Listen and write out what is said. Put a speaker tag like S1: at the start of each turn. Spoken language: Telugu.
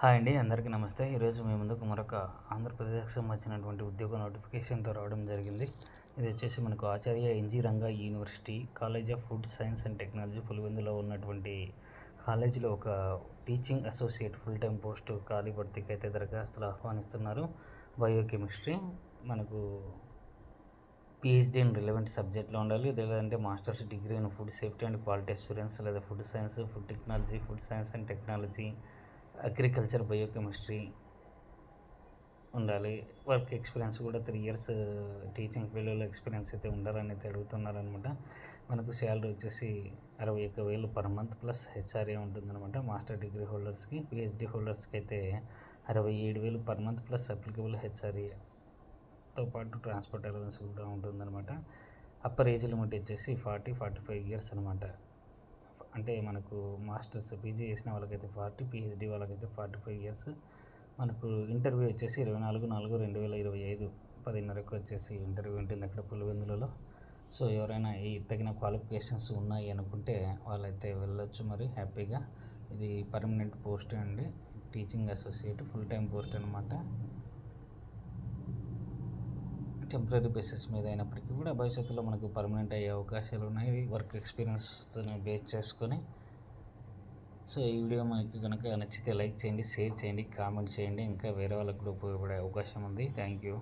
S1: హాయ్ అండి, అందరికీ నమస్తే. ఈరోజు మీ ముందుకు మరొక ఆంధ్రప్రదేశ్కి సంబంధించినటువంటి ఉద్యోగ నోటిఫికేషన్తో రావడం జరిగింది. ఇది వచ్చేసి మనకు Acharya NG Ranga University College of Food science and Technology పులివెందులో ఉన్నటువంటి కాలేజీలో ఒక teaching associate full time post ఖాళీ భర్తీకి అయితే దరఖాస్తులు ఆహ్వానిస్తున్నారు. బయోకెమిస్ట్రీ మనకు పిహెచ్డీ ఇన్ రిలవెంట్ సబ్జెక్ట్లో ఉండాలి, లేదంటే masters degree in food safety and quality assurance, లేదా food science, food technology, food science and technology, agriculture, biochemistry ఉండాలి. వర్క్ ఎక్స్పీరియన్స్ కూడా 3 ఇయర్స్ టీచింగ్ ఫీల్డ్లో ఎక్స్పీరియన్స్ అయితే ఉండాలని అయితే అడుగుతున్నారనమాట. మనకు శాలరీ వచ్చేసి 61,000 పర్ మంత్ ప్లస్ హెచ్ఆర్ఏ ఉంటుందన్నమాట. మాస్టర్ డిగ్రీ హోల్డర్స్కి, పిహెచ్డీ హోల్డర్స్కి అయితే 67,000 పర్ మంత్ ప్లస్ అప్లికబుల్ హెచ్ఆర్ఏతో పాటు ట్రాన్స్పోర్ట్ అలవెన్స్ కూడా ఉంటుందన్నమాట. అప్పర్ ఏజ్ లిమిట్ వచ్చేసి 40-45 ఇయర్స్ అనమాట. అంటే మనకు మాస్టర్స్ పీజీ చేసిన వాళ్ళకైతే 40, పిహెచ్డీ వాళ్ళకైతే 45 ఇయర్స్. మనకు ఇంటర్వ్యూ వచ్చేసి 24/4/2025 10:30కు వచ్చేసి ఇంటర్వ్యూ ఉంటుంది అక్కడ పులివెందులలో. సో ఎవరైనా ఈ తగిన క్వాలిఫికేషన్స్ ఉన్నాయి అనుకుంటే వాళ్ళైతే వెళ్ళొచ్చు మరి హ్యాపీగా. ఇది పర్మనెంట్ పోస్ట్ అండి, teaching associate full time post అనమాట. టెంపరీ బేసిస్ మీద అయినప్పటికీ కూడా భవిష్యత్తులో మనకు పర్మనెంట్ అయ్యే అవకాశాలు ఉన్నాయి వర్క్ ఎక్స్పీరియన్స్ని బేస్ చేసుకొని. సో ఈ వీడియో మనకి కనుక నచ్చితే లైక్ చేయండి, షేర్ చేయండి, కామెంట్ చేయండి. ఇంకా వేరే వాళ్ళకు కూడా ఉపయోగపడే అవకాశం ఉంది. Thank you.